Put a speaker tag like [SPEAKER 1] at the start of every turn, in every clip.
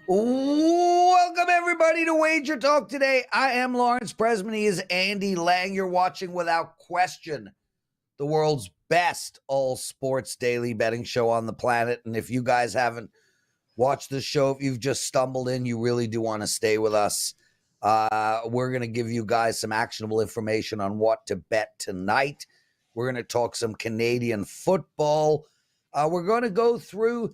[SPEAKER 1] Welcome, everybody, to WagerTalk Today. I am Lawrence Presman. He is Andy Lang. You're watching, without question, the world's best all-sports daily betting show on the planet. And if you guys haven't watched the show, if you've just stumbled in, you really do want to stay with us. We're going to give you guys some actionable information on what to bet tonight. We're going to talk some Canadian football. We're going to go through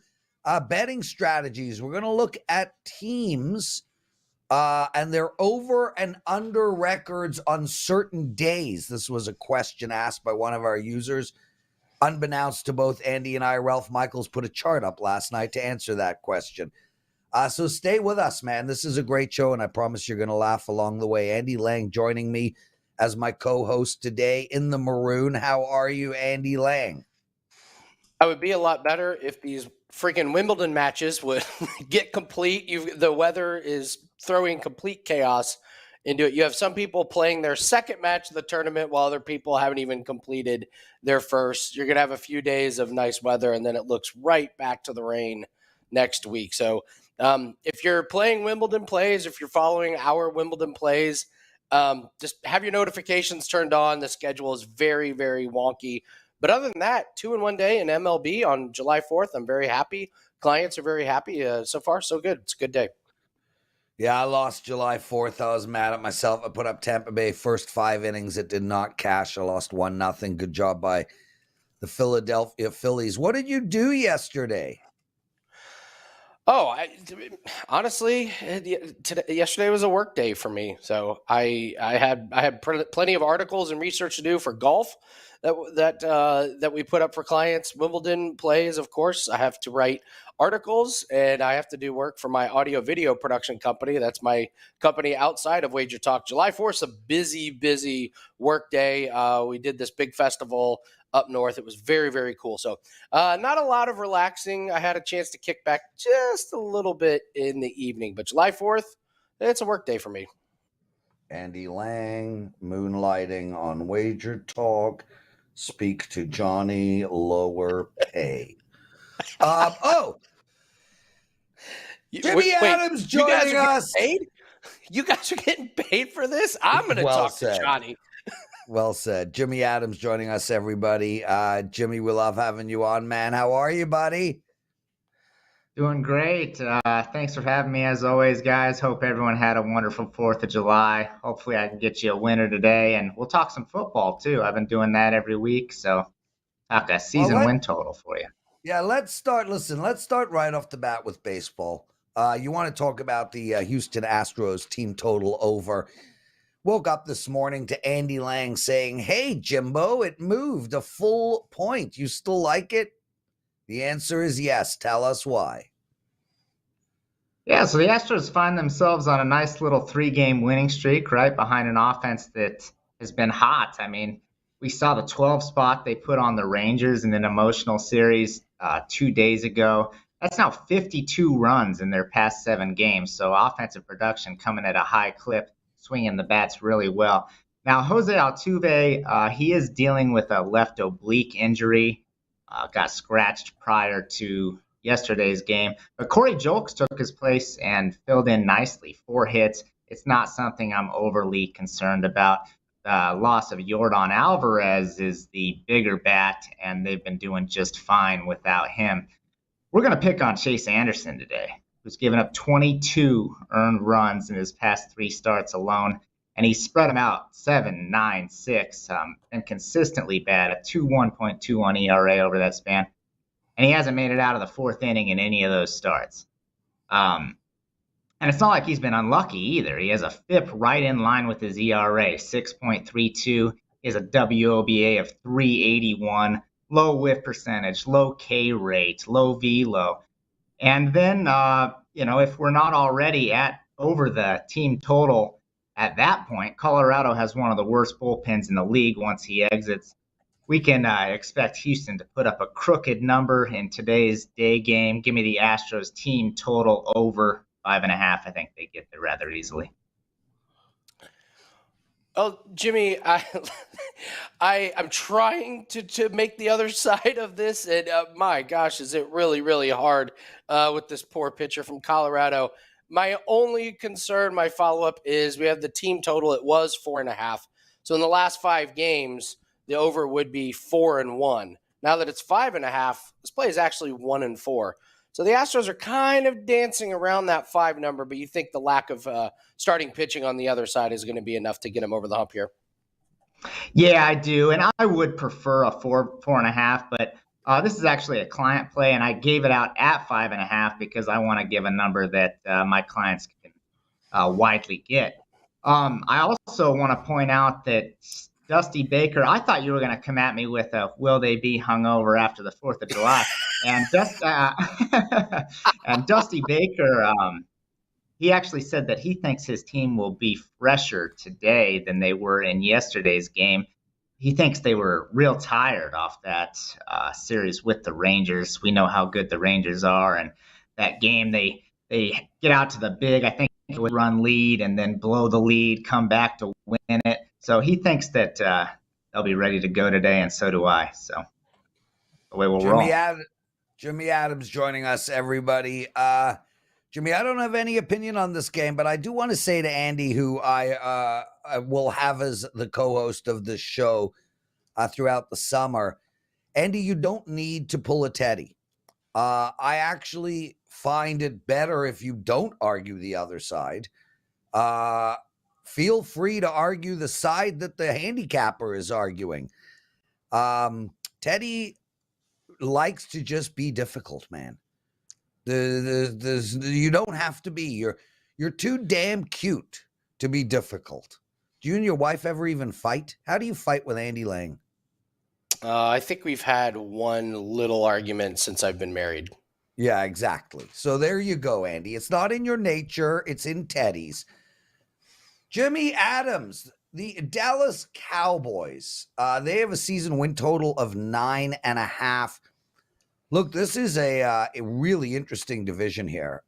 [SPEAKER 1] betting strategies. We're going to look at teams and their over and under records on certain days. This was a question asked by one of our users. Unbeknownst to both Andy and I, Ralph Michaels put a chart up last night to answer that question. So stay with us, man. This is a great show, and I promise you're going to laugh along the way. Andy Lang joining me as my co-host today in the maroon. How are you, Andy Lang?
[SPEAKER 2] I would be a lot better if these freaking Wimbledon matches would get complete. The weather is throwing complete chaos into it. You have some people playing their second match of the tournament while other people haven't even completed their first. You're going to have a few days of nice weather, and then it looks right back to the rain next week. So if you're playing Wimbledon plays, if you're following our Wimbledon plays, just have your notifications turned on. The schedule is very, very wonky. But other than that, 2-in-1 day in MLB on July 4th. I'm very happy. Clients are very happy. So far, so good. It's a good day.
[SPEAKER 1] Yeah, I lost July 4th. I was mad at myself. I put up Tampa Bay first 5 innings. It did not cash. I lost 1-0. Good job by the Philadelphia Phillies. What did you do yesterday?
[SPEAKER 2] Oh, honestly, yesterday was a work day for me. So I had plenty of articles and research to do for golf that we put up for clients. Wimbledon plays, of course. I have to write articles, and I have to do work for my audio video production company. That's my company outside of WagerTalk. July 4th is a busy work day. We did this big festival up north. It was very, very cool. So not a lot of relaxing. I had a chance to kick back just a little bit in the evening. But July 4th, it's a work day for me.
[SPEAKER 1] Andy Lang, moonlighting on WagerTalk. Speak to Johnny, lower pay. Jimmy Adams joining us.
[SPEAKER 2] You guys are getting paid for this? I'm going to talk to Johnny.
[SPEAKER 1] Well said. Jimmy Adams joining us, everybody. Jimmy, we love having you on, man. How are you, buddy?
[SPEAKER 3] Doing great. Thanks for having me, as always, guys. Hope everyone had a wonderful 4th of July. Hopefully I can get you a winner today, and we'll talk some football, too. I've been doing that every week, so talk a season win total for you.
[SPEAKER 1] Yeah, let's start right off the bat with baseball. You want to talk about the Houston Astros team total over. Woke up this morning to Andy Lang saying, "Hey, Jimbo, it moved a full point. You still like it?" The answer is yes. Tell us why.
[SPEAKER 3] Yeah, so the Astros find themselves on a nice little 3-game winning streak, right behind an offense that has been hot. I mean, we saw the 12 spot they put on the Rangers in an emotional series 2 days ago. That's now 52 runs in their past 7 games. So offensive production coming at a high clip, swinging the bats really well. Now, Jose Altuve, he is dealing with a left oblique injury. Got scratched prior to yesterday's game. But Corey Julks took his place and filled in nicely. 4 hits. It's not something I'm overly concerned about. The loss of Yordan Alvarez is the bigger bat, and they've been doing just fine without him. We're going to pick on Chase Anderson today, who's given up 22 earned runs in his past 3 starts alone. And he spread them out 7, 9, 6, and consistently bad, a 2.21 ERA over that span. And he hasn't made it out of the 4th inning in any of those starts. And it's not like he's been unlucky either. He has a FIP right in line with his ERA, 6.32. He has a WOBA of 381, low whiff percentage, low K rate, low velo. And then, if we're not already at over the team total, at that point, Colorado has one of the worst bullpens in the league once he exits. We can expect Houston to put up a crooked number in today's day game. Give me the Astros team total over 5.5. I think they get there rather easily.
[SPEAKER 2] Oh, Jimmy, I'm trying to make the other side of this, and my gosh, is it really, really hard with this poor pitcher from Colorado. My only concern, my follow-up is we have the team total. It was 4.5. So in the last 5 games, the over would be 4-1. Now that it's 5.5, this play is actually 1-4. So the Astros are kind of dancing around that 5 number, but you think the lack of starting pitching on the other side is going to be enough to get them over the hump here?
[SPEAKER 3] Yeah, I do, and I would prefer a 4.5, but this is actually a client play, and I gave it out at 5.5 because I want to give a number that my clients can widely get. I also want to point out that Dusty Baker, I thought you were going to come at me with a will they be hungover after the 4th of July? And, and Dusty Baker, he actually said that he thinks his team will be fresher today than they were in yesterday's game. He thinks they were real tired off that series with the Rangers. We know how good the Rangers are, and that game they get out to the big, I think it would run lead and then blow the lead, come back to win it. So he thinks that they'll be ready to go today, and so do I. So the way we'll roll.
[SPEAKER 1] Jimmy Adams joining us, everybody. Jimmy, I don't have any opinion on this game, but I do want to say to Andy, who I will have as the co-host of this show throughout the summer, Andy, you don't need to pull a Teddy. I actually find it better if you don't argue the other side. Feel free to argue the side that the handicapper is arguing. Teddy likes to just be difficult, man. You don't have to be. You're too damn cute to be difficult. Do you and your wife ever even fight? How do you fight with Andy Lang?
[SPEAKER 2] I think we've had one little argument since I've been married.
[SPEAKER 1] Yeah, exactly. So there you go, Andy. It's not in your nature. It's in Teddy's. Jimmy Adams, the Dallas Cowboys. They have a season win total of 9.5. Look, this is a really interesting division here.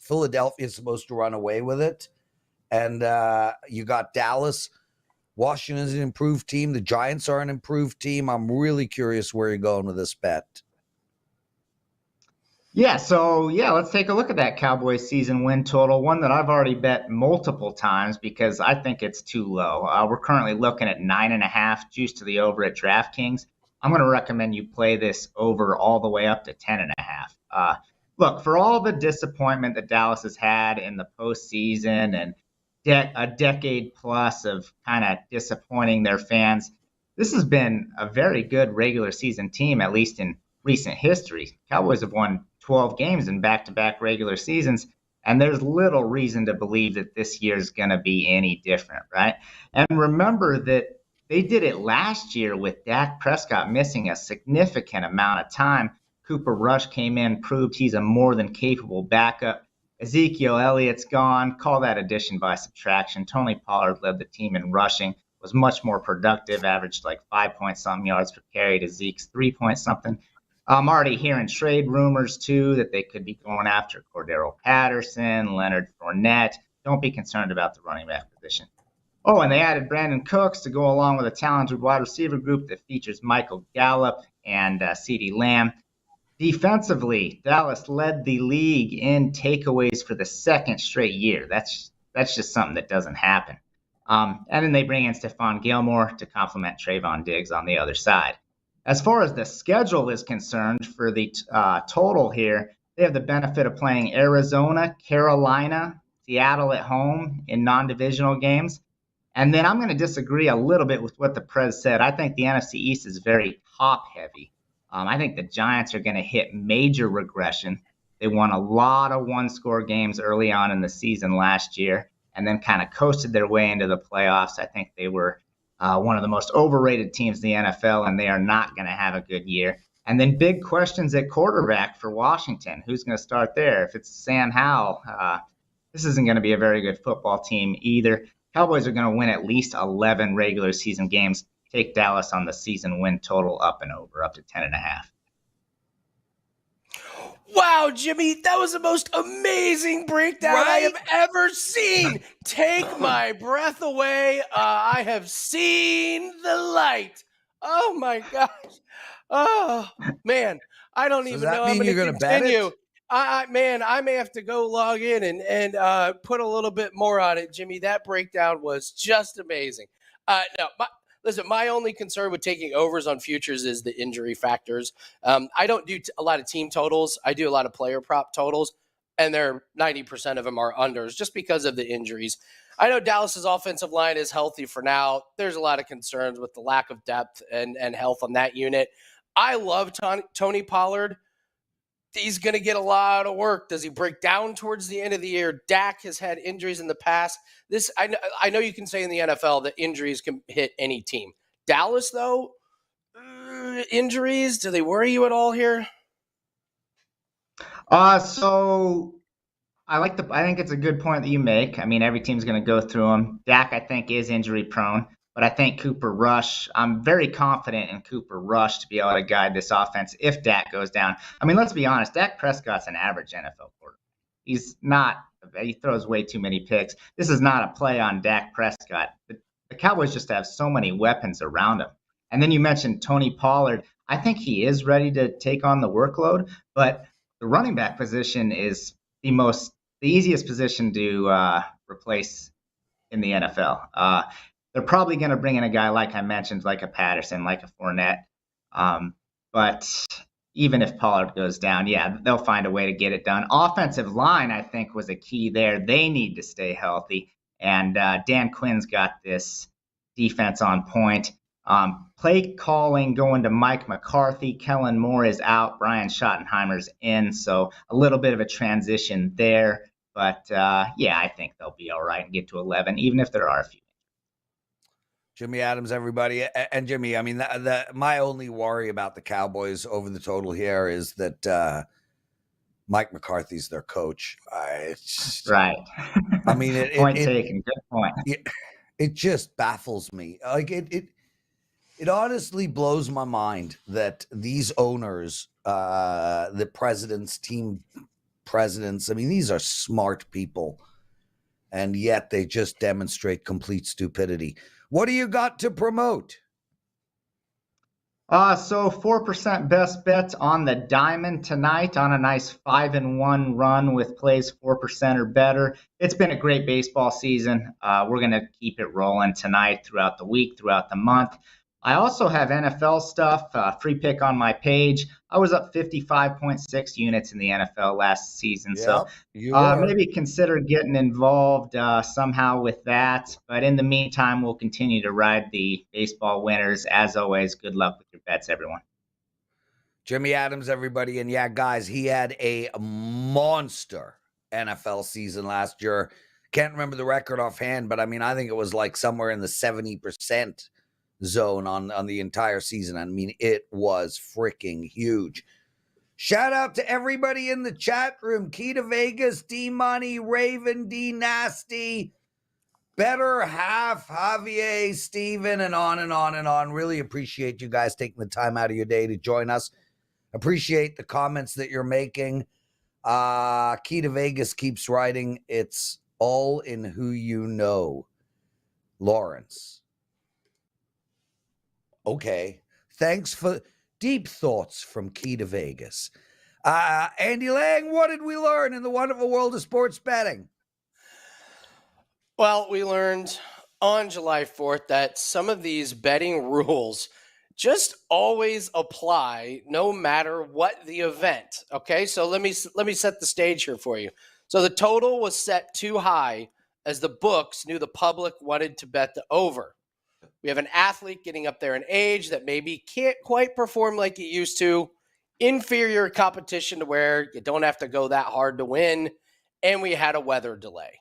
[SPEAKER 1] Philadelphia is supposed to run away with it. And you got Dallas. Washington is an improved team. The Giants are an improved team. I'm really curious where you're going with this bet.
[SPEAKER 3] Yeah, so let's take a look at that Cowboys season win total, one that I've already bet multiple times because I think it's too low. We're currently looking at 9.5 juice to the over at DraftKings. I'm going to recommend you play this over all the way up to 10.5. Look, for all the disappointment that Dallas has had in the postseason and a decade plus of kind of disappointing their fans, this has been a very good regular season team, at least in recent history. Cowboys have won 12 games in back-to-back regular seasons, and there's little reason to believe that this year's going to be any different, right? And remember that they did it last year with Dak Prescott missing a significant amount of time. Cooper Rush came in, proved he's a more than capable backup. Ezekiel Elliott's gone. Call that addition by subtraction. Tony Pollard led the team in rushing, was much more productive, averaged like 5-point-something yards per carry to Zeke's 3-point-something. I'm already hearing trade rumors, too, that they could be going after Cordero Patterson, Leonard Fournette. Don't be concerned about the running back position. Oh, and they added Brandon Cooks to go along with a talented wide receiver group that features Michael Gallup and CeeDee Lamb. Defensively, Dallas led the league in takeaways for the second straight year. That's just something that doesn't happen. And then they bring in Stephon Gilmore to complement Trayvon Diggs on the other side. As far as the schedule is concerned for the total here, they have the benefit of playing Arizona, Carolina, Seattle at home in non-divisional games. And then I'm going to disagree a little bit with what the Prez said. I think the NFC East is very top-heavy. I think the Giants are going to hit major regression. They won a lot of one-score games early on in the season last year and then kind of coasted their way into the playoffs. I think they were one of the most overrated teams in the NFL, and they are not going to have a good year. And then big questions at quarterback for Washington. Who's going to start there? If it's Sam Howell, this isn't going to be a very good football team either. Cowboys are going to win at least 11 regular season games. Take Dallas on the season win total up and over, up to 10.5.
[SPEAKER 2] Wow, Jimmy, that was the most amazing breakdown I have ever seen. Take my breath away. I have seen the light. Oh, my gosh. Oh, man. I don't even know how to continue. Man, I may have to go log in and put a little bit more on it, Jimmy. That breakdown was just amazing. No, listen, my only concern with taking overs on futures is the injury factors. I don't do a lot of team totals. I do a lot of player prop totals, and 90% of them are unders just because of the injuries. I know Dallas's offensive line is healthy for now. There's a lot of concerns with the lack of depth and health on that unit. I love Tony Pollard. He's going to get a lot of work. Does he break down towards the end of the year? Dak has had injuries in the past. I know you can say in the NFL that injuries can hit any team. Dallas, though, injuries, do they worry you at all here?
[SPEAKER 3] So I think it's a good point that you make. I mean, every team's going to go through them. Dak, I think, is injury prone, but I think Cooper Rush, I'm very confident in Cooper Rush to be able to guide this offense if Dak goes down. I mean, let's be honest, Dak Prescott's an average NFL quarterback. He throws way too many picks. This is not a play on Dak Prescott. The Cowboys just have so many weapons around him. And then you mentioned Tony Pollard. I think he is ready to take on the workload, but the running back position is the easiest position to replace in the NFL. They're probably going to bring in a guy, like I mentioned, like a Patterson, like a Fournette. But even if Pollard goes down, yeah, they'll find a way to get it done. Offensive line, I think, was a key there. They need to stay healthy. And Dan Quinn's got this defense on point. Play calling going to Mike McCarthy. Kellen Moore is out. Brian Schottenheimer's in. So a little bit of a transition there. But, yeah, I think they'll be all right and get to 11, even if there are a few.
[SPEAKER 1] Jimmy Adams, everybody. And Jimmy, I mean, my only worry about the Cowboys over the total here is that Mike McCarthy's their coach.
[SPEAKER 3] Right.
[SPEAKER 1] I mean,
[SPEAKER 3] point taken. Good point.
[SPEAKER 1] It just baffles me. Like it honestly blows my mind that these owners, the presidents, team presidents, I mean, these are smart people, and yet they just demonstrate complete stupidity. What do you got to promote?
[SPEAKER 3] So 4% best bets on the diamond tonight on a nice 5-1 run with plays 4% or better. It's been a great baseball season. We're going to keep it rolling tonight, throughout the week, throughout the month. I also have NFL stuff, free pick on my page. I was up 55.6 units in the NFL last season. Yep, so maybe consider getting involved somehow with that. But in the meantime, we'll continue to ride the baseball winners. As always, good luck with your bets, everyone.
[SPEAKER 1] Jimmy Adams, everybody. And yeah, guys, he had a monster NFL season last year. Can't remember the record offhand, but I mean, I think it was like somewhere in the 70% zone on the entire season. I mean, it was freaking huge. Shout out to everybody in the chat room. Key to Vegas, D Money, Raven, D Nasty, Better Half, Javier, Steven, and on and on and on. Really appreciate you guys taking the time out of your day to join us. Appreciate the comments that you're making. Key to Vegas keeps writing, it's all in who you know. Lawrence. Okay. Thanks for deep thoughts from Key to Vegas. Andy Lang, what did we learn in the wonderful world of sports betting?
[SPEAKER 2] Well, we learned on July 4th that some of these betting rules just always apply no matter what the event. Okay, so let me set the stage here for you. So the total was set too high as the books knew the public wanted to bet the over. We have an athlete getting up there in age that maybe can't quite perform like he used to. Inferior competition to where you don't have to go that hard to win. And we had a weather delay.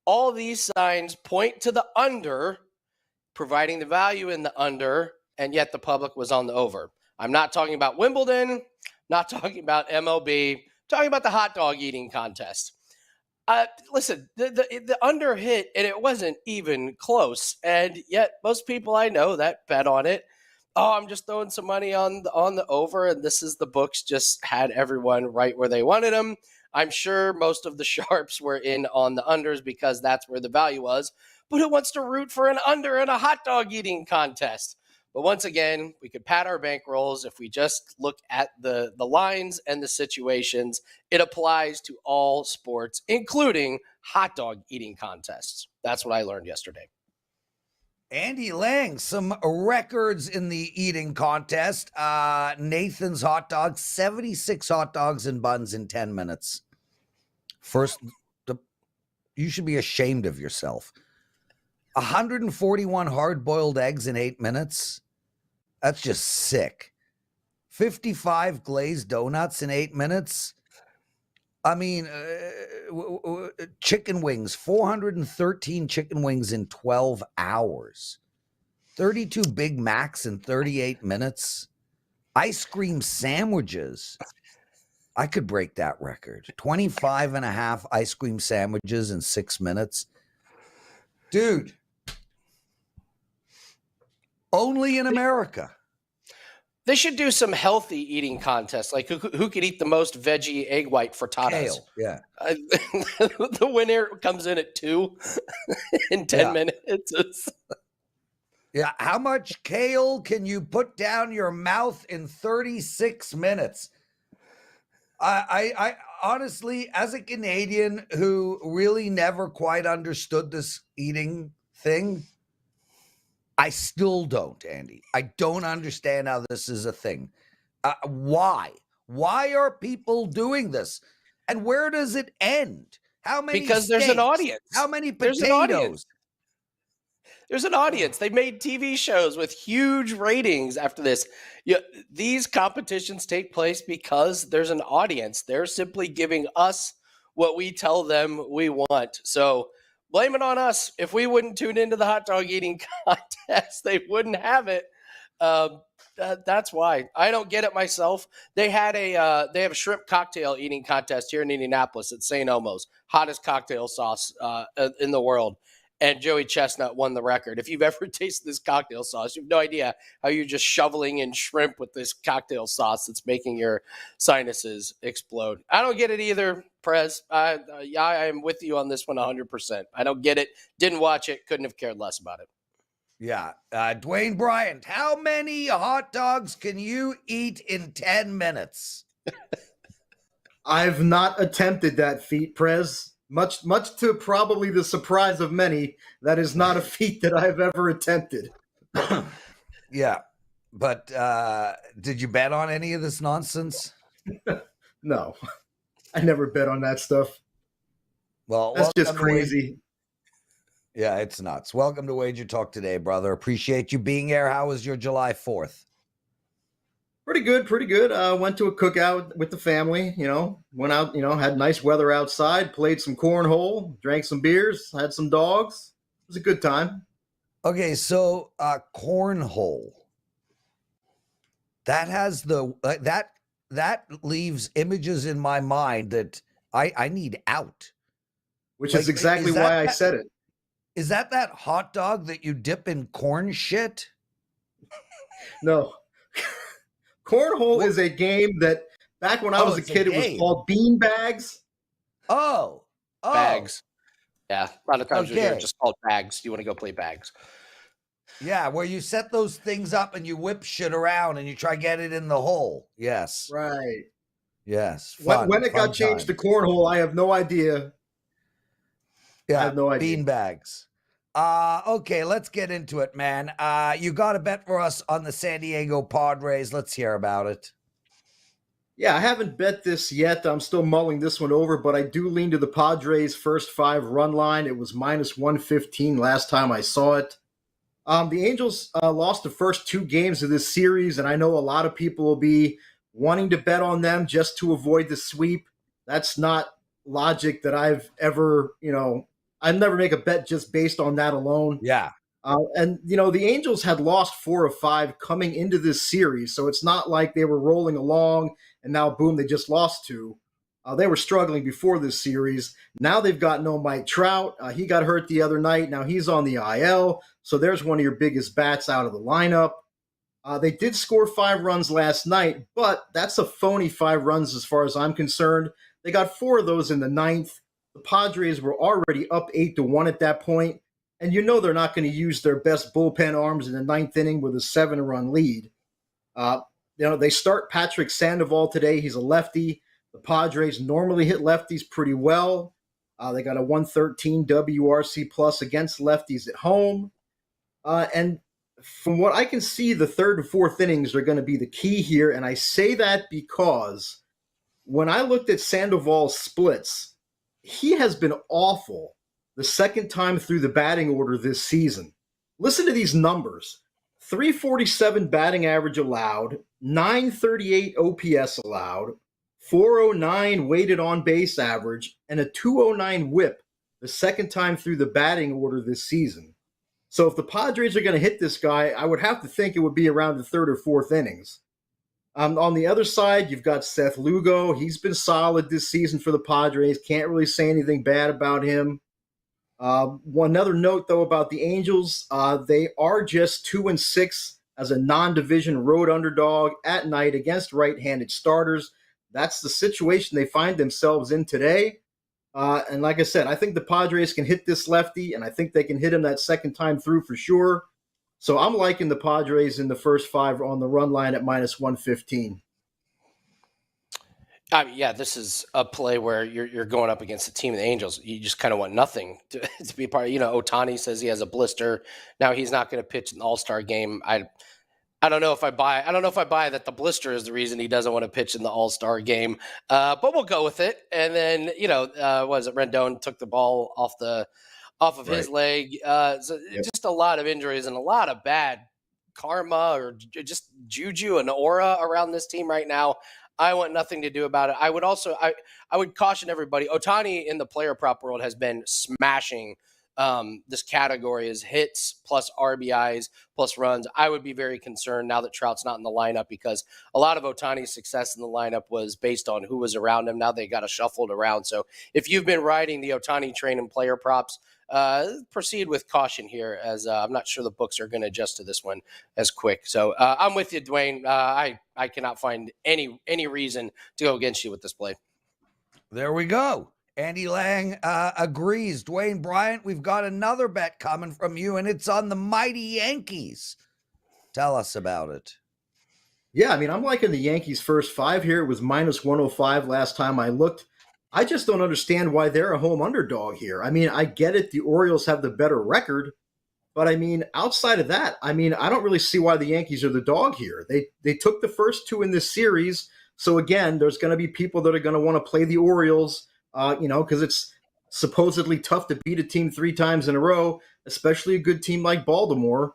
[SPEAKER 2] All these signs point to the under, providing the value in the under, and yet the public was on the over. I'm not talking about Wimbledon, not talking about MLB, talking about the hot dog eating contest. Listen, the under hit, and it wasn't even close. And yet most people I know that bet on it oh, I'm just throwing some money on the over, and this is the books just had everyone right where they wanted them. I'm sure most of the sharps were in on the unders because that's where the value was. But who wants to root for an under in a hot dog eating contest? But once again, we could pad our bankrolls if we just look at the lines and the situations. It applies to all sports, including hot dog eating contests. That's what I learned yesterday.
[SPEAKER 1] Andy Lang, some records in the eating contest. Nathan's hot dogs, 76 hot dogs and buns in 10 minutes. First, you should be ashamed of yourself. 141 hard-boiled eggs in 8 minutes. That's just sick. 55 glazed donuts in 8 minutes. I mean, chicken wings, 413 chicken wings in 12 hours. 32 Big Macs in 38 minutes. Ice cream sandwiches. I could break that record. 25 and a half ice cream sandwiches in 6 minutes. Dude. Only in America.
[SPEAKER 2] They should do some healthy eating contests, like who could eat the most veggie egg white frittatas.
[SPEAKER 1] Kale, yeah.
[SPEAKER 2] The winner comes in at 2 in 10 minutes.
[SPEAKER 1] Yeah, how much kale can you put down your mouth in 36 minutes? I honestly, as a Canadian who really never quite understood this eating thing, I still don't, Andy. I don't understand how this is a thing. Why? Why are people doing this? And where does it end? How many
[SPEAKER 2] Because
[SPEAKER 1] steaks?
[SPEAKER 2] there's an audience.
[SPEAKER 1] How many
[SPEAKER 2] There's
[SPEAKER 1] potatoes?
[SPEAKER 2] There's an audience. They made TV shows with huge ratings after this. These competitions take place because there's an audience. They're simply giving us what we tell them we want. So blame it on us. If we wouldn't tune into the hot dog eating contest, they wouldn't have it. That's why. I don't get it myself. They have a shrimp cocktail eating contest here in Indianapolis at St. Omo's, hottest cocktail sauce in the world. And Joey Chestnut won the record. If you've ever tasted this cocktail sauce, you have no idea how you're just shoveling in shrimp with this cocktail sauce that's making your sinuses explode. I don't get it either, Prez. I am with you on this one 100%. I don't get it. Didn't watch it. Couldn't have cared less about it.
[SPEAKER 1] Yeah. Dwayne Bryant, how many hot dogs can you eat in 10 minutes?
[SPEAKER 4] I've not attempted that feat, Prez. Much to probably the surprise of many, that is not a feat that I've ever attempted.
[SPEAKER 1] Yeah. But did you bet on any of this nonsense?
[SPEAKER 4] No. I never bet on that stuff.
[SPEAKER 1] Well,
[SPEAKER 4] that's just crazy.
[SPEAKER 1] Yeah, it's nuts. Welcome to WagerTalk Today, brother. Appreciate you being here. How was your July 4th?
[SPEAKER 4] Pretty good. Went to a cookout with the family, went out, had nice weather outside, played some cornhole, drank some beers, had some dogs. It was a good time.
[SPEAKER 1] Okay, so cornhole. That has that leaves images in my mind that I need out.
[SPEAKER 4] Which is exactly why I said it.
[SPEAKER 1] Is that hot dog that you dip in corn shit?
[SPEAKER 4] No. Cornhole is a game that back when I was a kid, it was called bean bags.
[SPEAKER 1] Oh.
[SPEAKER 2] Bags. Yeah. A lot of times they're just called bags. You want to go play bags.
[SPEAKER 1] Yeah, where you set those things up and you whip shit around and you try to get it in the hole. Yes.
[SPEAKER 4] Right.
[SPEAKER 1] Yes.
[SPEAKER 4] When it got changed to cornhole, I have no idea.
[SPEAKER 1] Yeah,
[SPEAKER 4] I have no idea.
[SPEAKER 1] Bean bags. Okay, let's get into it, man. You got a bet for us on the San Diego Padres. Let's hear about it.
[SPEAKER 4] Yeah, I haven't bet this yet. I'm still mulling this one over, but I do lean to the Padres' first 5 run line. It was minus 115 last time I saw it. The Angels lost the first 2 games of this series, and I know a lot of people will be wanting to bet on them just to avoid the sweep. That's not logic that I've ever, I'd never make a bet just based on that alone.
[SPEAKER 1] Yeah.
[SPEAKER 4] And the Angels had lost 4 of 5 coming into this series, so it's not like they were rolling along and now, boom, they just lost 2. They were struggling before this series. Now they've got no Mike Trout. He got hurt the other night. Now he's on the IL, so there's one of your biggest bats out of the lineup. They did score 5 runs last night, but that's a phony 5 runs as far as I'm concerned. They got 4 of those in the ninth. The Padres were already up 8-1 at that point, and you know they're not going to use their best bullpen arms in the ninth inning with a 7-run lead. They start Patrick Sandoval today. He's a lefty. The Padres normally hit lefties pretty well. They got a 113 WRC plus against lefties at home. And from what I can see, the third and fourth innings are going to be the key here. And I say that because when I looked at Sandoval's splits, he has been awful the second time through the batting order this season. Listen to these numbers. 347 batting average allowed, 938 OPS allowed, 409 weighted on base average, and a 209 whip the second time through the batting order this season. So if the Padres are going to hit this guy, I would have to think it would be around the third or fourth innings. On the other side, you've got Seth Lugo. He's been solid this season for the Padres. Can't really say anything bad about him. One other note, though, about the Angels, they are just 2-6 as a non-division road underdog at night against right-handed starters. That's the situation they find themselves in today. And like I said, I think the Padres can hit this lefty, and I think they can hit him that second time through for sure. So I'm liking the Padres in the first 5 on the run line at -115.
[SPEAKER 2] I mean, yeah, this is a play where you're going up against the team of the Angels. You just kind of want nothing to be a part of. Ohtani says he has a blister. Now he's not going to pitch in the All-Star game. I don't know if I buy that the blister is the reason he doesn't want to pitch in the All-Star game. But we'll go with it. And then, Rendon took the ball off of his leg. Just a lot of injuries and a lot of bad karma or just juju and aura around this team right now. I want nothing to do about it. I would also, I would caution everybody. Ohtani in the player prop world has been smashing this category is hits plus RBIs plus runs. I would be very concerned now that Trout's not in the lineup because a lot of Ohtani's success in the lineup was based on who was around him. Now they got it shuffled around. So if you've been riding the Ohtani train in player props, proceed with caution here as I'm not sure the books are going to adjust to this one as quick. So I'm with you, Dwayne. I cannot find any reason to go against you with this play.
[SPEAKER 1] There we go. Andy Lang agrees. Dwayne Bryant, we've got another bet coming from you, and it's on the mighty Yankees. Tell us about it.
[SPEAKER 4] Yeah, I mean, I'm liking the Yankees' first 5 here. It was -105 last time I looked. I just don't understand why they're a home underdog here. I mean, I get it. The Orioles have the better record. But, I mean, outside of that, I mean, I don't really see why the Yankees are the dog here. They took the first 2 in this series. So, again, there's going to be people that are going to want to play the Orioles, because it's supposedly tough to beat a team 3 times in a row, especially a good team like Baltimore.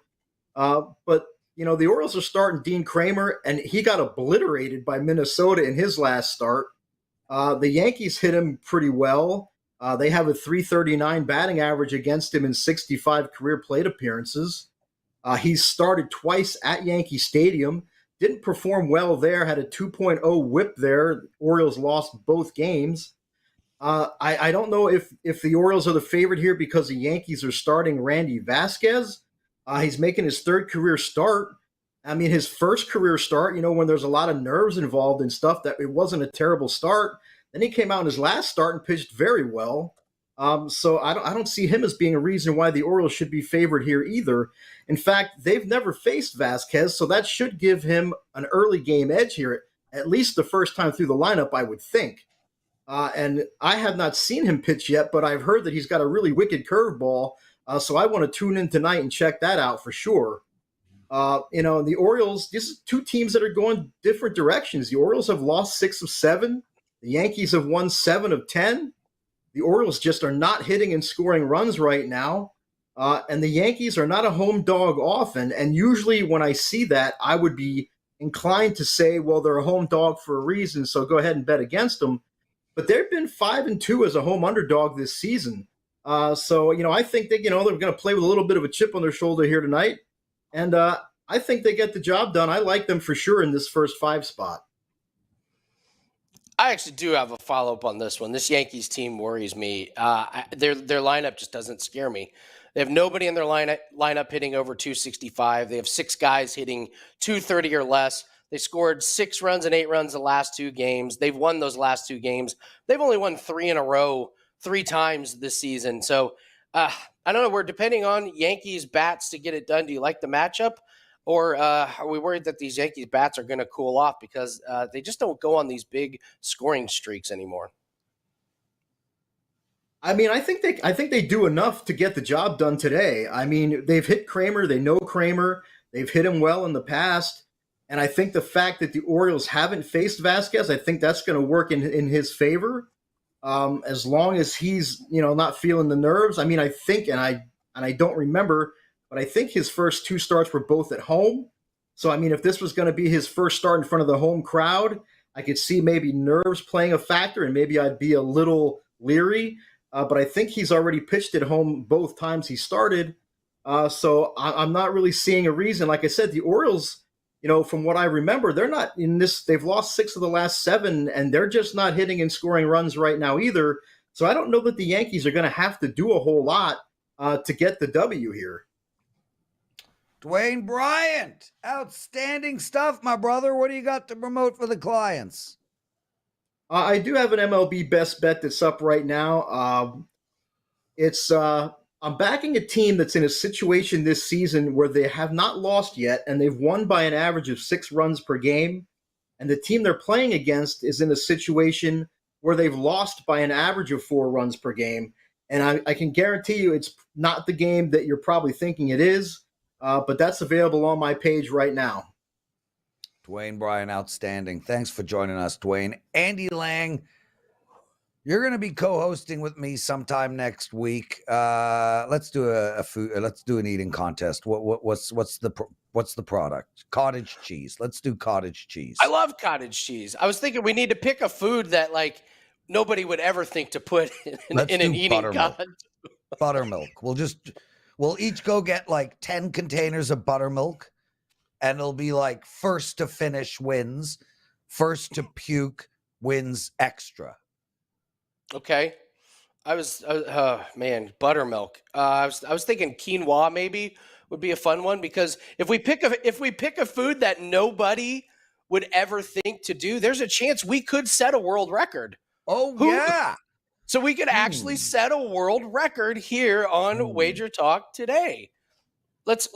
[SPEAKER 4] But the Orioles are starting Dean Kramer, and he got obliterated by Minnesota in his last start. The Yankees hit him pretty well. They have a .339 batting average against him in 65 career plate appearances. He's started twice at Yankee Stadium. Didn't perform well there, had a 2.0 whip there. The Orioles lost both games. I don't know if the Orioles are the favorite here because the Yankees are starting Randy Vasquez. He's making his 3rd career start. I mean, his first career start, when there's a lot of nerves involved and stuff, that it wasn't a terrible start. Then he came out in his last start and pitched very well. So I don't see him as being a reason why the Orioles should be favored here either. In fact, they've never faced Vasquez, so that should give him an early game edge here, at least the first time through the lineup, I would think. And I have not seen him pitch yet, but I've heard that he's got a really wicked curveball. So I want to tune in tonight and check that out for sure. The Orioles, this is 2 teams that are going different directions. The Orioles have lost 6 of 7. The Yankees have won 7 of 10. The Orioles just are not hitting and scoring runs right now. And the Yankees are not a home dog often. And usually when I see that, I would be inclined to say, well, they're a home dog for a reason, so go ahead and bet against them. But they've been 5-2 as a home underdog this season. So I think that, they're going to play with a little bit of a chip on their shoulder here tonight. And I think they get the job done. I like them for sure in this first 5 spot.
[SPEAKER 2] I actually do have a follow-up on this one. This Yankees team worries me. Their lineup just doesn't scare me. They have nobody in their lineup hitting over 265. They have 6 guys hitting 230 or less. They scored 6 runs and 8 runs the last 2 games. They've won those last 2 games. They've only won 3 in a row 3 times this season. So I don't know. We're depending on Yankees bats to get it done. Do you like the matchup? Or are we worried that these Yankees bats are going to cool off because they just don't go on these big scoring streaks anymore?
[SPEAKER 4] I mean, I think they do enough to get the job done today. I mean, they've hit Kramer. They know Kramer. They've hit him well in the past. And I think the fact that the Orioles haven't faced Vasquez, I think that's going to work in his favor. As long as he's, not feeling the nerves. I mean, I think, and I don't remember, but I think his first 2 starts were both at home. So, I mean, if this was going to be his first start in front of the home crowd, I could see maybe nerves playing a factor, and maybe I'd be a little leery. But I think he's already pitched at home both times he started. So I'm not really seeing a reason. Like I said, the Orioles, from what I remember, they're not in this. They've lost 6 of the last 7, and they're just not hitting and scoring runs right now either. So I don't know that the Yankees are going to have to do a whole lot to get the W here.
[SPEAKER 1] Dwayne Bryant, outstanding stuff, my brother. What do you got to promote for the clients?
[SPEAKER 4] I do have an MLB best bet that's up right now. I'm backing a team that's in a situation this season where they have not lost yet, and they've won by an average of 6 runs per game. And the team they're playing against is in a situation where they've lost by an average of 4 runs per game. And I can guarantee you it's not the game that you're probably thinking it is, but that's available on my page right now.
[SPEAKER 1] Dwayne Bryant, outstanding. Thanks for joining us, Dwayne. Andy Lang, you're going to be co-hosting with me sometime next week. Let's do let's do an eating contest. What's the product? Cottage cheese. Let's do cottage cheese.
[SPEAKER 2] I love cottage cheese. I was thinking we need to pick a food that nobody would ever think to put in an eating contest.
[SPEAKER 1] Buttermilk. We'll each go get 10 containers of buttermilk. And it'll be first to finish wins, first to puke wins extra. Okay.
[SPEAKER 2] Buttermilk. I was thinking quinoa maybe would be a fun one, because if we pick a food that nobody would ever think to do, there's a chance we could set a world record.
[SPEAKER 1] Yeah.
[SPEAKER 2] So we could actually set a world record here on Wager Talk today. Let's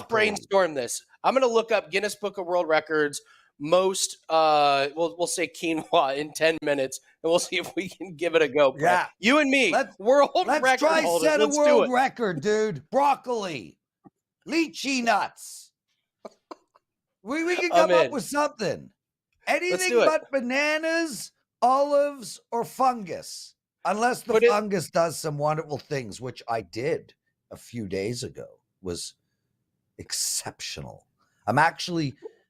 [SPEAKER 2] brainstorm this. I'm going to look up Guinness Book of World Records most we'll say quinoa in 10 minutes, and we'll see if we can give it a go.
[SPEAKER 1] Yeah.
[SPEAKER 2] You and me,
[SPEAKER 1] let's
[SPEAKER 2] try
[SPEAKER 1] set a world record, dude. Broccoli, lychee nuts. We can come up with something. Anything but bananas, olives, or fungus. Unless the fungus does some wonderful things, which I did a few days ago. Was exceptional.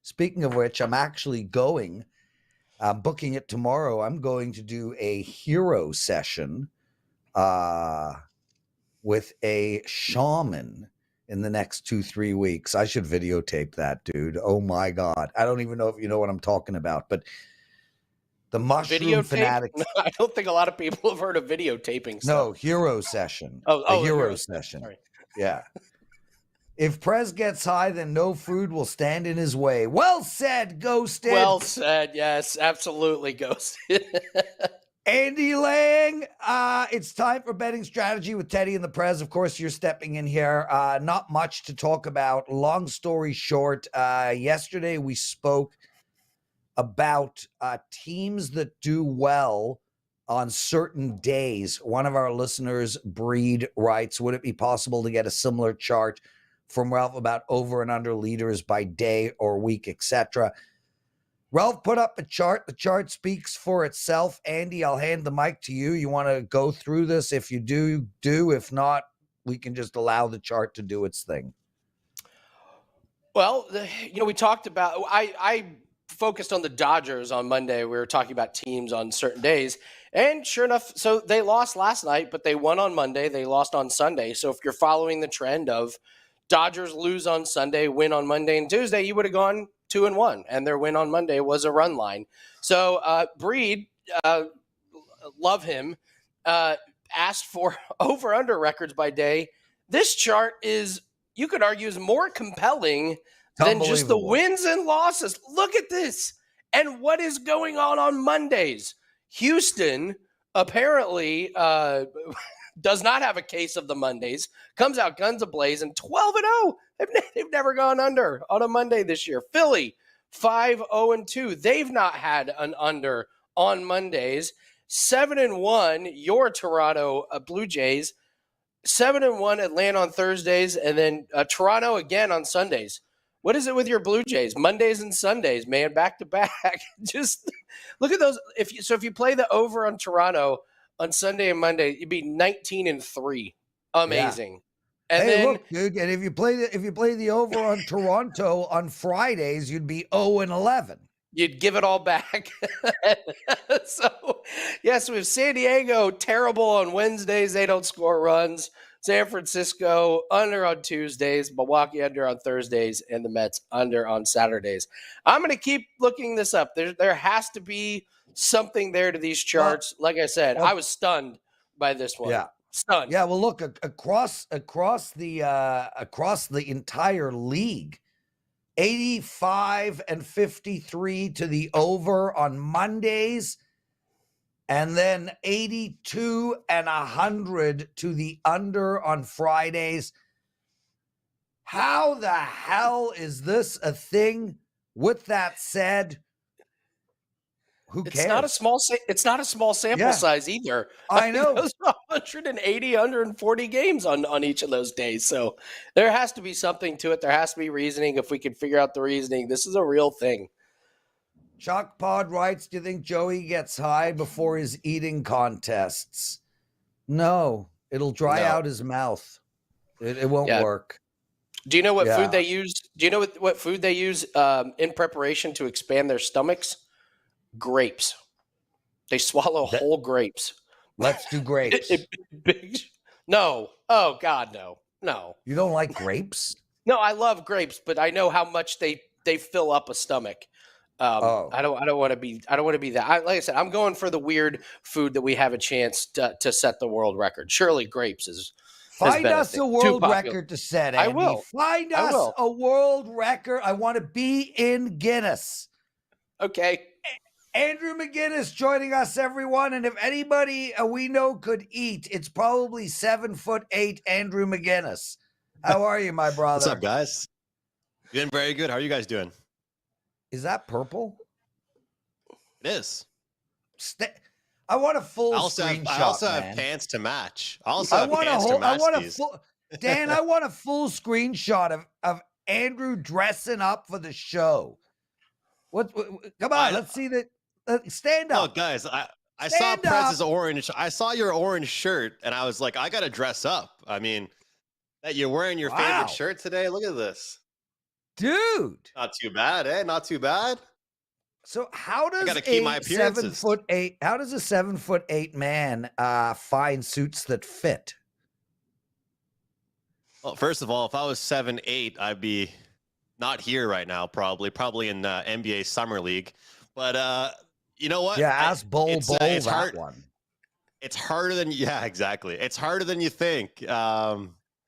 [SPEAKER 1] Speaking of which, I'm actually booking it tomorrow. I'm going to do a hero session with a shaman in the next 2-3 weeks. I should videotape that, dude. Oh my God. I don't even know if you know what I'm talking about, but the mushroom fanatics.
[SPEAKER 2] No, I don't think a lot of people have heard of videotaping stuff.
[SPEAKER 1] No, hero session. Hero session.
[SPEAKER 2] Sorry.
[SPEAKER 1] Yeah. If Prez gets high, then no food will stand in his way. Well said, Ghosted.
[SPEAKER 2] Well said. Yes, absolutely, Ghosted.
[SPEAKER 1] Andy Lang, it's time for betting strategy with Teddy and the Prez. Of course, you're stepping in here. Not much to talk about. Long story short, yesterday we spoke about teams that do well on certain days. One of our listeners, Breed, writes, would it be possible to get a similar chart from Ralph about over and under leaders by day or week, etc.? Ralph put up a chart. The chart speaks for itself. Andy, I'll hand the mic to you. You want to go through this? If you do. If not, we can just allow the chart to do its thing.
[SPEAKER 2] Well, we talked about, I focused on the Dodgers on Monday. We were talking about teams on certain days. And sure enough, so they lost last night, but they won on Monday. They lost on Sunday. So if you're following the trend of Dodgers lose on Sunday, win on Monday and Tuesday, you would have gone 2-1, and their win on Monday was a run line. So Breed, love him, asked for over-under records by day. This chart is, you could argue, is more compelling than just the wins and losses. Look at this. And what is going on Mondays? Houston apparently does not have a case of the Mondays, comes out guns a-blazing, 12-0. They've never gone under on a Monday this year. Philly, 5-0-2. They've not had an under on Mondays. 7-1, your Toronto Blue Jays. 7-1, Atlanta on Thursdays, and then Toronto again on Sundays. What is it with your Blue Jays? Mondays and Sundays, man, back to back. Just look at those. If you play the over on Toronto on Sunday and Monday, you'd be 19-3. Amazing.
[SPEAKER 1] Yeah.
[SPEAKER 2] And
[SPEAKER 1] hey,
[SPEAKER 2] then,
[SPEAKER 1] look, dude, and if you play the over on Toronto on Fridays, you'd be 0-11.
[SPEAKER 2] You'd give it all back. So, yes, we have San Diego, terrible on Wednesdays. They don't score runs. San Francisco, under on Tuesdays. Milwaukee, under on Thursdays. And the Mets, under on Saturdays. I'm going to keep looking this up. There has to be something there to these charts. Like I said, I was stunned by this one.
[SPEAKER 1] Yeah.
[SPEAKER 2] Stunned.
[SPEAKER 1] Yeah, well, look, across the entire league, 85-53 to the over on Mondays, and then 82-100 to the under on Fridays. How the hell is this a thing? With that said, who cares?
[SPEAKER 2] It's not a small sample size either.
[SPEAKER 1] I know.
[SPEAKER 2] Those 180, 140 games on each of those days. So there has to be something to it. There has to be reasoning. If we can figure out the reasoning, this is a real thing.
[SPEAKER 1] Chalk Pod writes, do you think Joey gets high before his eating contests? No, it'll dry out his mouth. It won't work.
[SPEAKER 2] Do you know what food they use? Do you know what food they use in preparation to expand their stomachs? Grapes. They swallow whole grapes.
[SPEAKER 1] Let's do grapes.
[SPEAKER 2] No. Oh God, no. No.
[SPEAKER 1] You don't like grapes?
[SPEAKER 2] No, I love grapes, but I know how much they fill up a stomach. I don't want to be that. Like I said, I'm going for the weird food that we have a chance to set the world record. Surely grapes is.
[SPEAKER 1] Find us a world record to set, Andy.
[SPEAKER 2] I will.
[SPEAKER 1] Find us a world record. I want to be in Guinness.
[SPEAKER 2] Okay.
[SPEAKER 1] Andrew McInnis joining us, everyone. And if anybody we know could eat, it's probably 7'8" Andrew McInnis. How are you, my brother?
[SPEAKER 5] What's up, guys? Doing very good. How are you guys doing?
[SPEAKER 1] Is I
[SPEAKER 5] is.
[SPEAKER 1] I want a full screenshot.
[SPEAKER 5] I also have pants to match. Dan, I want
[SPEAKER 1] a full screenshot of Andrew dressing up for the show. Come on, let's see that. Stand up.
[SPEAKER 5] Look, guys, I saw Prez's orange. I saw your orange shirt, and I was like, I got to dress up. I mean, that you're wearing your favorite shirt today. Look at this.
[SPEAKER 1] Dude.
[SPEAKER 5] Not too bad, eh? Not too bad.
[SPEAKER 1] So how does
[SPEAKER 5] a 7'8"?
[SPEAKER 1] How does a 7'8" man find suits that fit?
[SPEAKER 5] Well, first of all, if I was 7'8", I'd be not here right now, probably in NBA Summer League. But you know what?
[SPEAKER 1] Yeah, ask Bull that
[SPEAKER 5] hard.
[SPEAKER 1] One.
[SPEAKER 5] It's harder than exactly. It's harder than you think.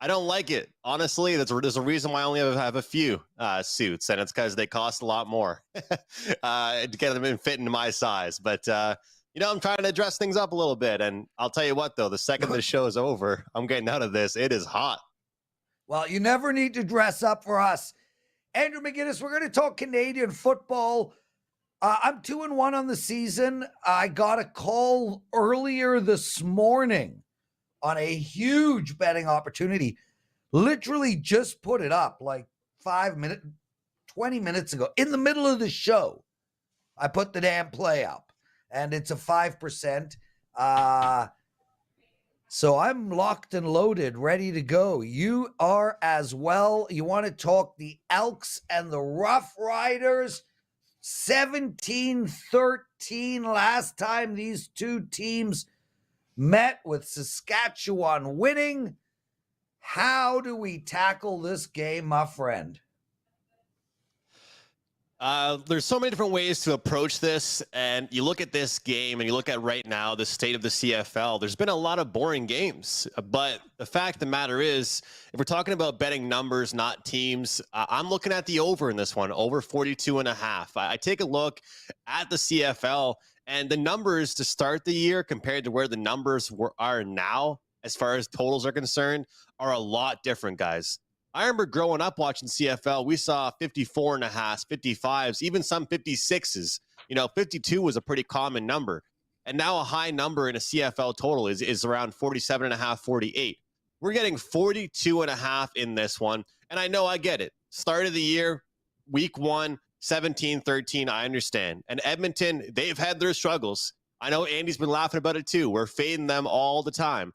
[SPEAKER 5] I don't like it. Honestly, there's a reason why I only have a few suits, and it's because they cost a lot more to get them fit into my size. But, I'm trying to dress things up a little bit. And I'll tell you what, though, the second the show is over, I'm getting out of this. It is hot.
[SPEAKER 1] Well, you never need to dress up for us. Andrew McInnis, we're going to talk Canadian football. I'm 2-1 on the season. I got a call earlier this morning on a huge betting opportunity. Literally just put it up like 20 minutes ago. In the middle of the show, I put the damn play up, and it's a 5%. So I'm locked and loaded, ready to go. You are as well. You want to talk the Elks and the Rough Riders? 17-13 last time these two teams met, with Saskatchewan winning. How do we tackle this game, my friend?
[SPEAKER 5] There's so many different ways to approach this, and you look at this game and you look at right now the state of the CFL. There's been a lot of boring games, but the fact of the matter is, if we're talking about betting numbers, not teams, I'm looking at the over in this one, over 42.5. I take a look at the CFL, and the numbers to start the year compared to where the numbers are now, as far as totals are concerned, are a lot different, guys. I remember growing up watching CFL, we saw 54.5, 55s, even some 56s. 52 was a pretty common number. And now a high number in a CFL total is around 47.5, 48. We're getting 42.5 in this one. And I know I get it. Start of the year, week 1, 17-13, I understand. And Edmonton, they've had their struggles. I know Andy's been laughing about it too. We're fading them all the time.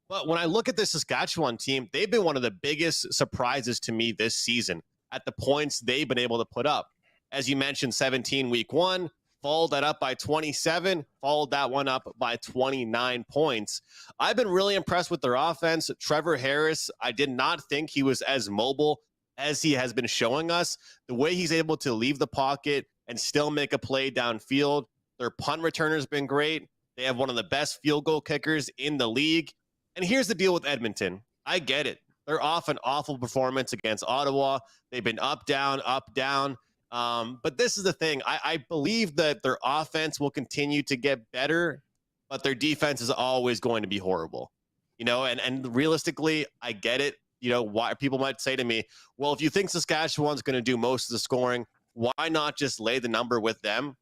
[SPEAKER 5] But when I look at the Saskatchewan team, they've been one of the biggest surprises to me this season at the points they've been able to put up. As you mentioned, 17 week 1, followed that up by 27, followed that one up by 29 points. I've been really impressed with their offense. Trevor Harris, I did not think he was as mobile as he has been showing us. The way he's able to leave the pocket and still make a play downfield. Their punt returner has been great. They have one of the best field goal kickers in the league. And here's the deal with Edmonton. I get it. They're off an awful performance against Ottawa. They've been up, down, up, down. But this is the thing. I believe that their offense will continue to get better, but their defense is always going to be horrible. And realistically, I get it. Why people might say to me, well, if you think Saskatchewan's going to do most of the scoring, why not just lay the number with them?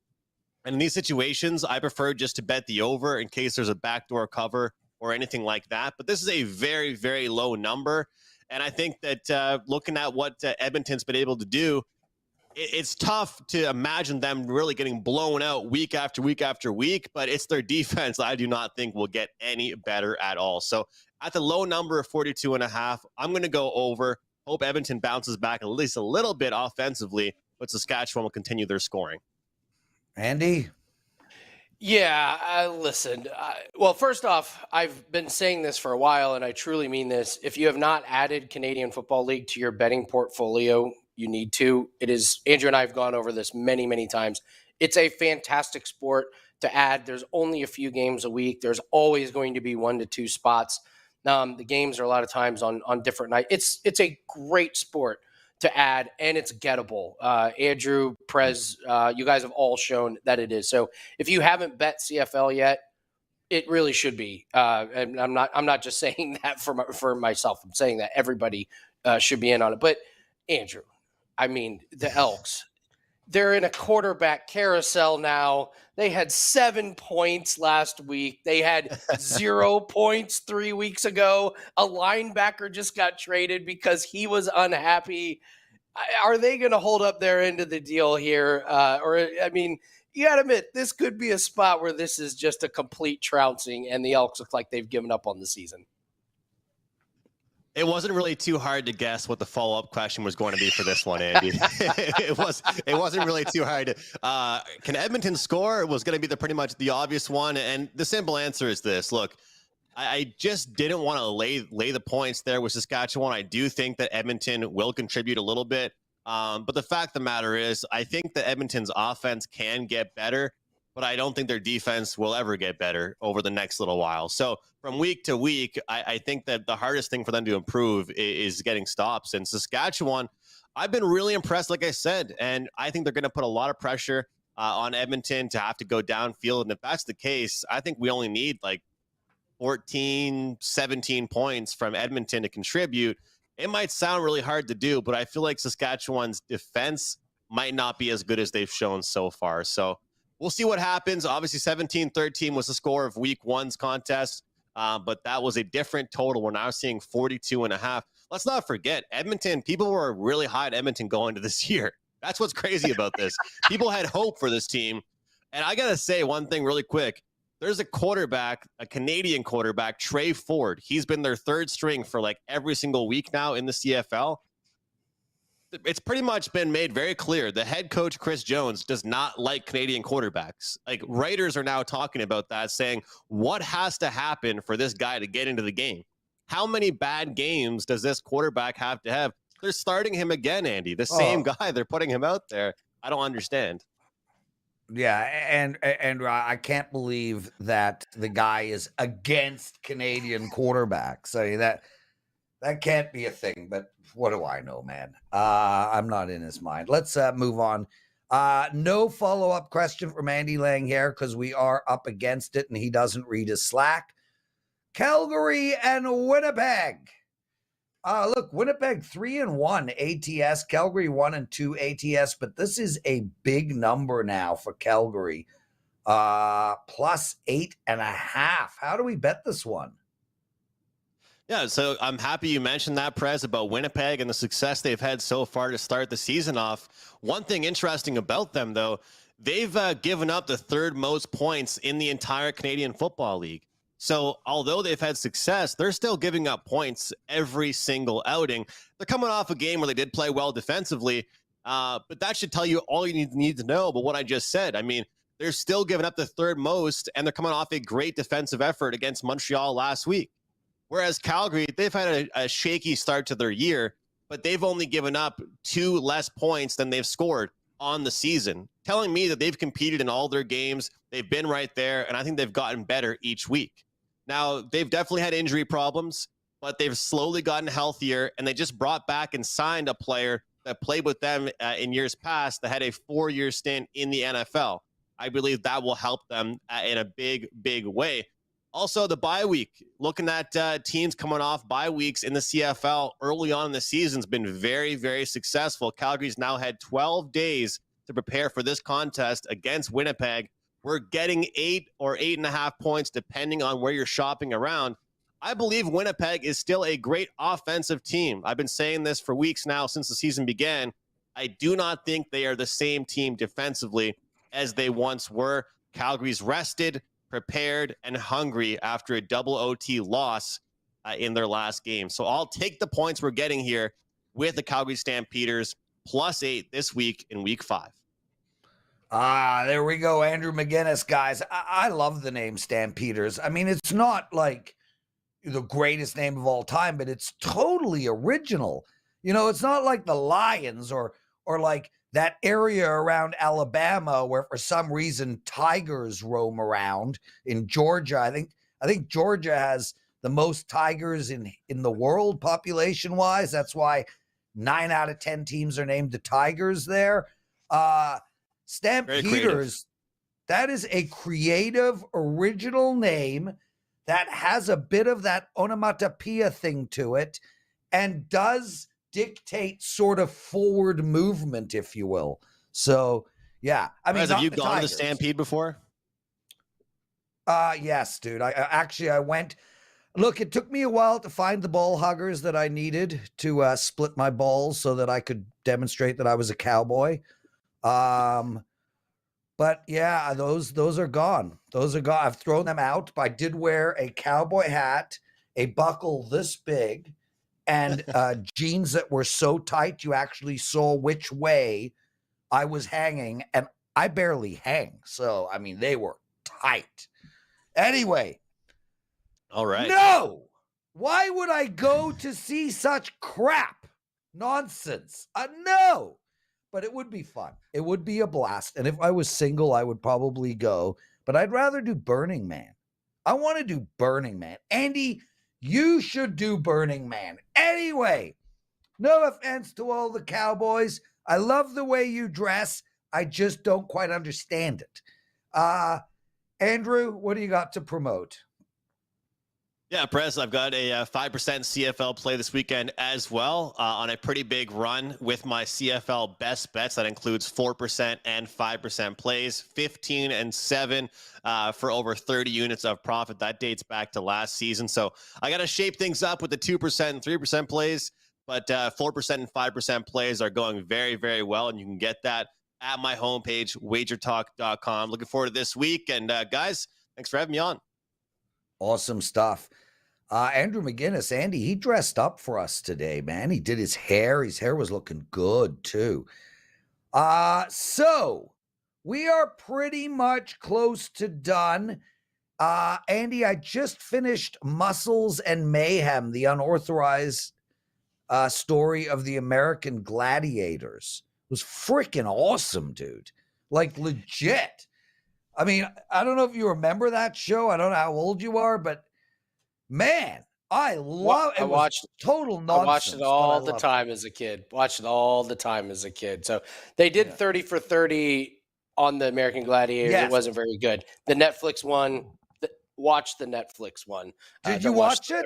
[SPEAKER 5] And in these situations, I prefer just to bet the over in case there's a backdoor cover or anything like that. But this is a very, very low number. And I think that looking at what Edmonton's been able to do, it's tough to imagine them really getting blown out week after week after week, but it's their defense I do not think will get any better at all. So at the low number of 42.5, I'm going to go over. Hope Edmonton bounces back at least a little bit offensively, but Saskatchewan will continue their scoring.
[SPEAKER 1] Andy?
[SPEAKER 2] Yeah, listen. Well, first off, I've been saying this for a while, and I truly mean this. If you have not added Canadian Football League to your betting portfolio, you need to. It is, Andrew and I have gone over this many, many times. It's a fantastic sport to add. There's only a few games a week. There's always going to be 1 to 2 spots. The games are a lot of times on different nights. It's a great sport to add, and it's gettable. Andrew, Prez, you guys have all shown that it is. So if you haven't bet CFL yet, it really should be. And I'm not just saying that for myself. I'm saying that everybody should be in on it. But Andrew, I mean, the Elks, they're in a quarterback carousel now. They had 7 points last week. They had 0 points 3 weeks ago. A linebacker just got traded because he was unhappy. Are they going to hold up their end of the deal here? You got to admit, this could be a spot where this is just a complete trouncing and the Elks look like they've given up on the season.
[SPEAKER 5] It wasn't really too hard to guess what the follow-up question was going to be for this one, Andy. It wasn't really too hard. Can Edmonton score? It was going to be pretty much the obvious one. And the simple answer is this. Look, I just didn't want to lay the points there with Saskatchewan. I do think that Edmonton will contribute a little bit. But the fact of the matter is, I think that Edmonton's offense can get better, but I don't think their defense will ever get better over the next little while. So from week to week, I think that the hardest thing for them to improve is getting stops. And Saskatchewan, I've been really impressed, like I said, and I think they're going to put a lot of pressure on Edmonton to have to go downfield. And if that's the case, I think we only need like 14, 17 points from Edmonton to contribute. It might sound really hard to do, but I feel like Saskatchewan's defense might not be as good as they've shown so far. So we'll see what happens. Obviously, 17-13 was the score of week 1's contest, but that was a different total. We're now seeing 42.5. Let's not forget, Edmonton, people were really high at Edmonton going into this year. That's what's crazy about this. People had hope for this team. And I got to say one thing really quick. There's a quarterback, a Canadian quarterback, Trey Ford. He's been their third string for like every single week now in the CFL. It's pretty much been made very clear. The head coach, Chris Jones, does not like Canadian quarterbacks. Like, writers are now talking about that, saying, what has to happen for this guy to get into the game? How many bad games does this quarterback have to have? They're starting him again, Andy. The same guy. They're putting him out there. I don't understand.
[SPEAKER 1] Yeah, and I can't believe that the guy is against Canadian quarterbacks. I mean, that can't be a thing, but what do I know, man? I'm not in his mind. Let's move on. No follow-up question from Andy Lang here because we are up against it and he doesn't read his Slack. Calgary and Winnipeg. Look, Winnipeg 3-1 ATS, Calgary 1-2 ATS, but this is a big number now for Calgary. Plus 8.5. How do we bet this one?
[SPEAKER 5] Yeah, so I'm happy you mentioned that, Prez, about Winnipeg and the success they've had so far to start the season off. One thing interesting about them, though, they've given up the third most points in the entire Canadian Football League. So although they've had success, they're still giving up points every single outing. They're coming off a game where they did play well defensively, but that should tell you all you need to know about what I just said. I mean, they're still giving up the third most, and they're coming off a great defensive effort against Montreal last week. Whereas Calgary, they've had a shaky start to their year, but they've only given up 2 less points than they've scored on the season, telling me that they've competed in all their games. They've been right there, and I think they've gotten better each week. Now, they've definitely had injury problems, but they've slowly gotten healthier, and they just brought back and signed a player that played with them in years past that had a 4-year stint in the NFL. I believe that will help them in a big, big way. Also, the bye week, looking at teams coming off bye weeks in the CFL early on in the season has been very, very successful. Calgary's now had 12 days to prepare for this contest against Winnipeg. We're getting 8 or 8.5 points, depending on where you're shopping around. I believe Winnipeg is still a great offensive team. I've been saying this for weeks now since the season began. I do not think they are the same team defensively as they once were. Calgary's rested, prepared, and hungry after a double OT loss in their last game. So I'll take the points we're getting here with the Calgary Stampeders plus 8 this week in week 5.
[SPEAKER 1] There we go. Andrew McInnis, guys. I love the name Stampeders. I mean, it's not like the greatest name of all time, but it's totally original. You know, it's not like the Lions or like that area around Alabama where for some reason tigers roam around in Georgia. I think Georgia has the most tigers in the world population wise. That's why 9 out of 10 teams are named the Tigers there. Stampeders, that is a creative, original name that has a bit of that onomatopoeia thing to it and does dictate sort of forward movement, if you will. So, yeah. I mean,
[SPEAKER 5] have you gone to the Stampede before?
[SPEAKER 1] Yes, dude. I went. Look, it took me a while to find the ball huggers that I needed to split my balls so that I could demonstrate that I was a cowboy. But yeah, those are gone. Those are gone. I've thrown them out. But I did wear a cowboy hat, a buckle this big, and jeans that were so tight you actually saw which way I was hanging, and I barely hang. So, I mean, they were tight. Anyway.
[SPEAKER 5] All right.
[SPEAKER 1] No! Why would I go to see such crap? Nonsense. No! But it would be fun. It would be a blast. And if I was single, I would probably go. But I'd rather do Burning Man. I want to do Burning Man. Andy, you should do Burning Man. Anyway, no offense to all the cowboys. I love the way you dress. I just don't quite understand it. Andrew, what do you got to promote?
[SPEAKER 5] Yeah, Prez, I've got a 5% CFL play this weekend as well on a pretty big run with my CFL best bets. That includes 4% and 5% plays, 15 and 7 for over 30 units of profit. That dates back to last season. So I got to shape things up with the 2% and 3% plays, but 4% and 5% plays are going very, very well. And you can get that at my homepage, WagerTalk.com. Looking forward to this week. And guys, thanks for having me on.
[SPEAKER 1] Awesome stuff. Andrew McInnis, Andy, he dressed up for us today, man. He did his hair. His hair was looking good, too. So we are pretty much close to done. Andy, I just finished Muscles and Mayhem, the unauthorized story of the American gladiators. was freaking awesome, dude. Like legit. I mean, I don't know if you remember that show. I don't know how old you are, but man, I love it. Was total nonsense.
[SPEAKER 2] I watched it all the time as a kid. So they did 30 for 30 on the American Gladiators.
[SPEAKER 1] Yes.
[SPEAKER 2] It wasn't very good. The Netflix one, watch the Netflix one.
[SPEAKER 1] Did you watch it?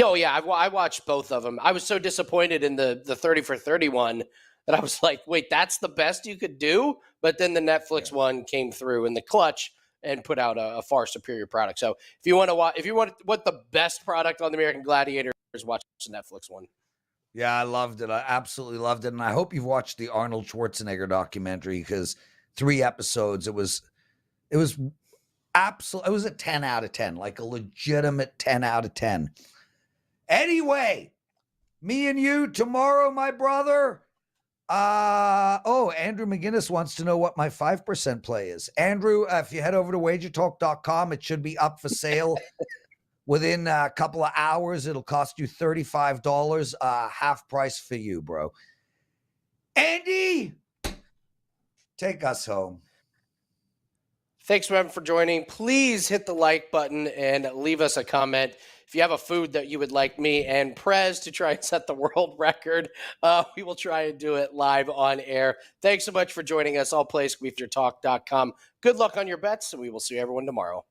[SPEAKER 2] Oh, yeah. I watched both of them. I was so disappointed in the 30 for 30 one that I was like, wait, that's the best you could do? But then the Netflix one came through in the clutch and put out a far superior product. So if you want to watch, if you want the best product on the American Gladiators, watch the Netflix one.
[SPEAKER 1] Yeah, I loved it. I absolutely loved it. And I hope you've watched the Arnold Schwarzenegger documentary, because 3 episodes, it was absolutely, it was a 10 out of 10, like a legitimate 10 out of 10. Anyway, me and you tomorrow, my brother. Andrew McInnis wants to know what my 5% play is. Andrew, if you head over to wagertalk.com, it should be up for sale within a couple of hours. It'll cost you $35, half price for you, bro. Andy, take us home.
[SPEAKER 2] Thanks, everyone, for joining. Please hit the like button and leave us a comment. If you have a food that you would like me and Prez to try and set the world record, we will try and do it live on air. Thanks so much for joining us. All plays WagerTalk.com. Good luck on your bets, and we will see everyone tomorrow.